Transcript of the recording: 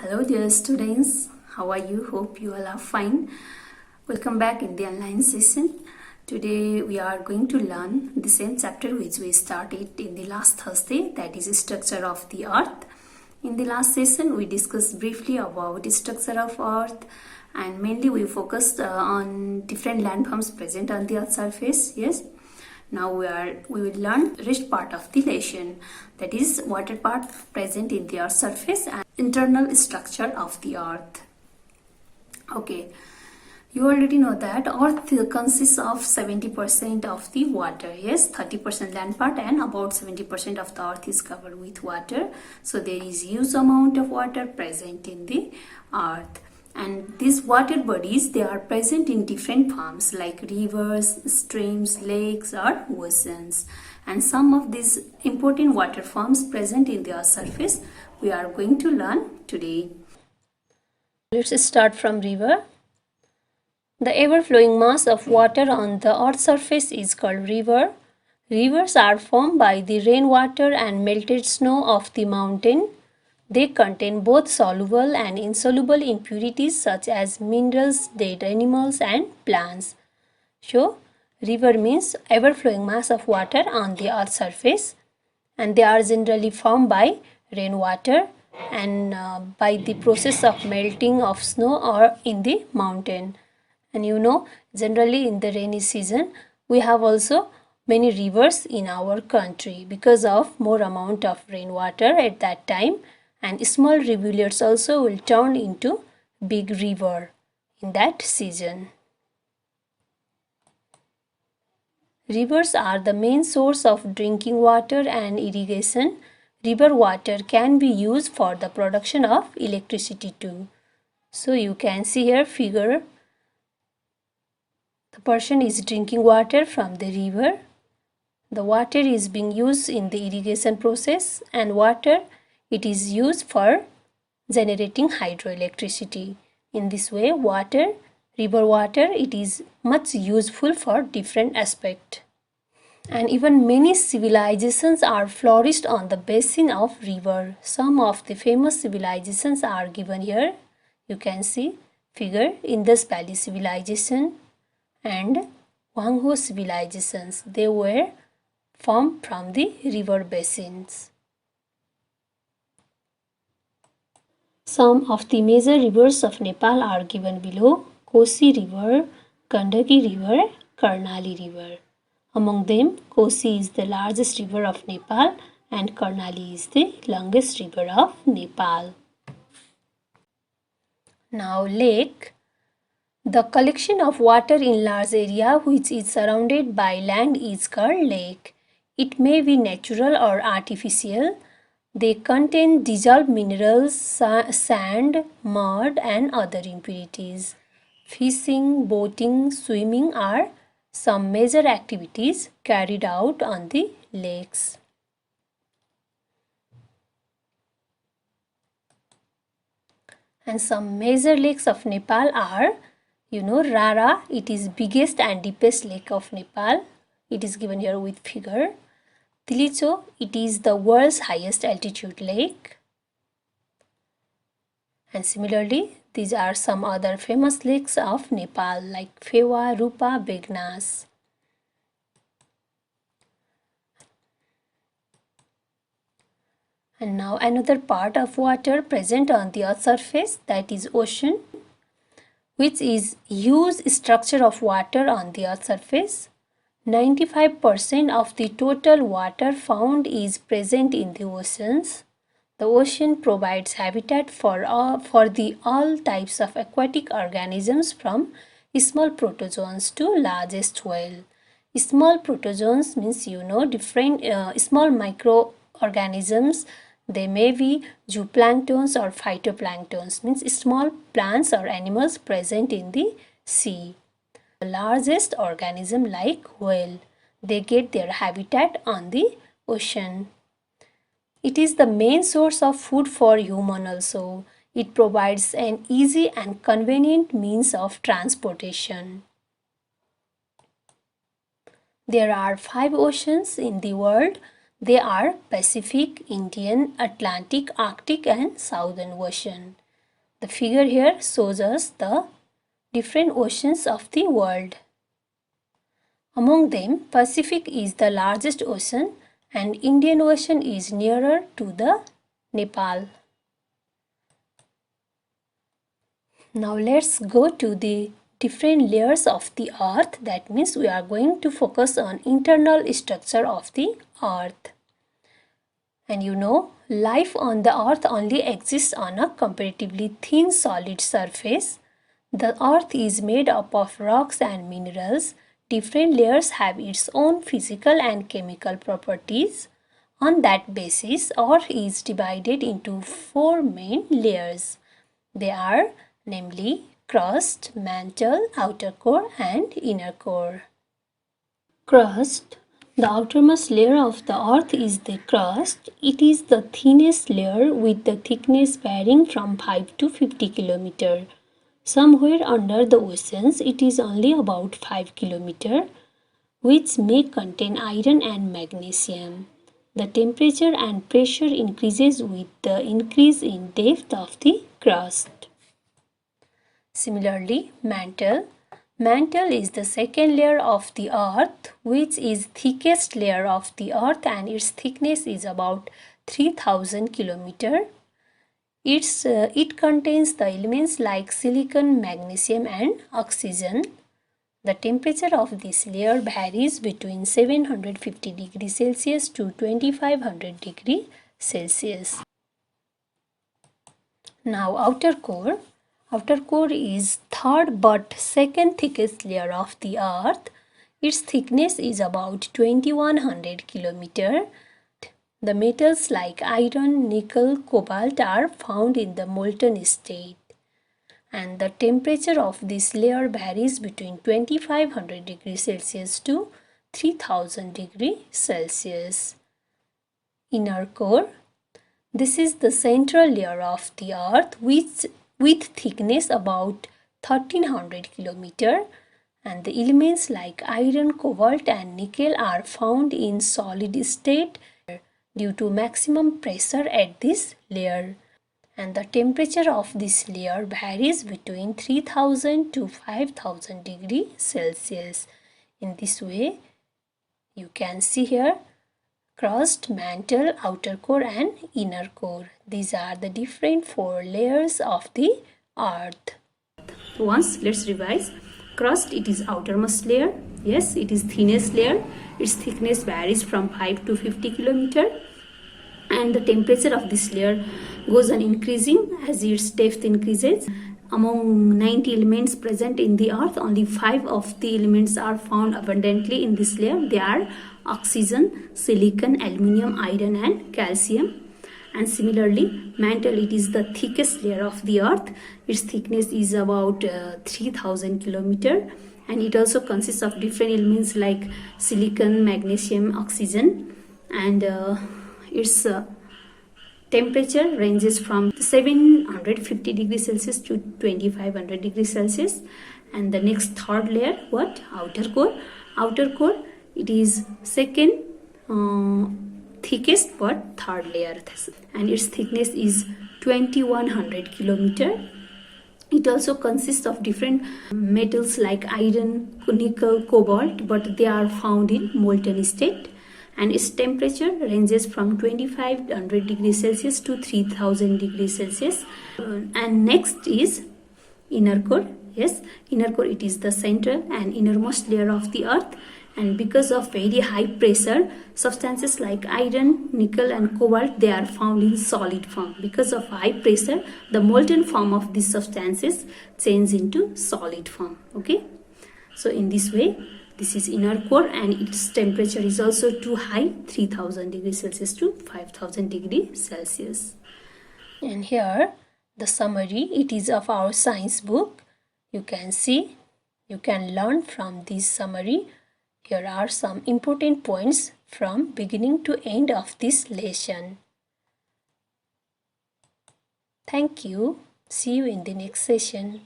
Hello dear students, how are you? Hope you all are fine. Welcome back in the online session. Today we are going to learn the same chapter which we started in the last Thursday, that is structure of the earth. In the last session we discussed briefly about the structure of earth and mainly we focused on different landforms present on the earth surface. Yes. Now we will learn rest part of the lesson, that is water part present in the earth surface and internal structure of the earth. Okay, you already know that earth consists of 70% of the water. Yes, 30% land part and about 70% of the earth is covered with water. So there is huge amount of water present in the earth. And these water bodies, they are present in different forms like rivers, streams, lakes or oceans. And some of these important water forms present in the earth's surface we are going to learn today. Let's start from river. The ever-flowing mass of water on the earth's surface is called river. Rivers are formed by the rainwater and melted snow of the mountain. They contain both soluble and insoluble impurities such as minerals, dead animals and plants. So, river means ever-flowing mass of water on the earth's surface, and they are generally formed by rainwater and by the process of melting of snow or in the mountain. And you know, generally in the rainy season we have also many rivers in our country because of more amount of rainwater at that time, and small rivulets also will turn into big river in that season. Rivers are the main source of drinking water and irrigation. River water can be used for the production of electricity too. So you can see here figure, the person is drinking water from the river. The water is being used in the irrigation process, and water it is used for generating hydroelectricity. In this way, river water, it is much useful for different aspects. And even many civilizations are flourished on the basin of river. Some of the famous civilizations are given here. You can see figure Indus Valley civilization and Wangho civilizations. They were formed from the river basins. Some of the major rivers of Nepal are given below: Kosi River, Gandaki River, Karnali River. Among them, Kosi is the largest river of Nepal and Karnali is the longest river of Nepal. Now lake. The collection of water in large area which is surrounded by land is called lake. It may be natural or artificial. They contain dissolved minerals, sand, mud and other impurities. Fishing, boating, swimming are some major activities carried out on the lakes. And some major lakes of Nepal are, Rara, it is biggest and deepest lake of Nepal. It is given here with figure. Tilicho, it is the world's highest altitude lake. And similarly, these are some other famous lakes of Nepal like Phewa, Rupa, Begnas. And now another part of water present on the earth's surface, that is ocean, which is huge structure of water on the earth's surface. 95% of the total water found is present in the oceans. The ocean provides habitat for all types of aquatic organisms from small protozoans to largest whale. Small protozoans means different small microorganisms. They may be zooplanktons or phytoplanktons, means small plants or animals present in the sea. The largest organism like whale, they get their habitat on the ocean. It is the main source of food for human also. It provides an easy and convenient means of transportation. There are 5 oceans in the world. They are Pacific, Indian, Atlantic, Arctic and Southern Ocean. The figure here shows us the different oceans of the world. Among them, Pacific is the largest ocean and Indian Ocean is nearer to the Nepal. Now let's go to the different layers of the earth. That means we are going to focus on internal structure of the earth. And you know, life on the earth only exists on a comparatively thin solid surface. The earth is made up of rocks and minerals. Different layers have its own physical and chemical properties. On that basis, earth is divided into 4 main layers. They are namely crust, mantle, outer core and inner core. Crust. The outermost layer of the earth is the crust. It is the thinnest layer with the thickness varying from 5 to 50 km. Somewhere under the oceans it is only about 5 km, which may contain iron and magnesium. The temperature and pressure increases with the increase in depth of the crust. Similarly, mantle. Mantle is the second layer of the earth, which is thickest layer of the earth and its thickness is about 3000 km. It contains the elements like silicon, magnesium and oxygen. The temperature of this layer varies between 750 degrees Celsius to 2500 degrees Celsius. Now outer core. Outer core is third but second thickest layer of the earth. Its thickness is about 2100 km. The metals like iron, nickel, cobalt are found in the molten state. And the temperature of this layer varies between 2500 degrees Celsius to 3000 degrees Celsius. Inner core. This is the central layer of the earth with thickness about 1300 km, and the elements like iron, cobalt and nickel are found in solid state due to maximum pressure at this layer. And the temperature of this layer varies between 3000 to 5000 degrees Celsius. In this way, you can see here crust, mantle, outer core and inner core. These are the different 4 layers of the earth. Once let's revise. Crust, it is outermost layer. Yes, it is thinnest layer. Its thickness varies from 5 to 50 km. And the temperature of this layer goes on increasing as its depth increases. Among 90 elements present in the earth, only 5 of the elements are found abundantly in this layer. They are oxygen, silicon, aluminium, iron and calcium. And similarly, mantle, it is the thickest layer of the earth. Its thickness is about 3000 km, and it also consists of different elements like silicon, magnesium, oxygen, and its temperature ranges from 750 degrees Celsius to 2500 degrees Celsius. And the next third layer, what? Outer core. Outer core, it is second thickest but third layer, and its thickness is 2100 km. It also consists of different metals like iron, nickel, cobalt, but they are found in molten state. And its temperature ranges from 2500 degrees Celsius to 3000 degrees Celsius. And next is inner core. Yes, inner core, it is the central and innermost layer of the earth. And because of very high pressure, substances like iron, nickel and cobalt, they are found in solid form. Because of high pressure, the molten form of these substances change into solid form. Okay, so in this way, this is inner core, and its temperature is also too high, 3000 degrees Celsius to 5000 degrees Celsius. And here the summary, it is of our science book. You can see, you can learn from this summary. Here are some important points from beginning to end of this lesson. Thank you. See you in the next session.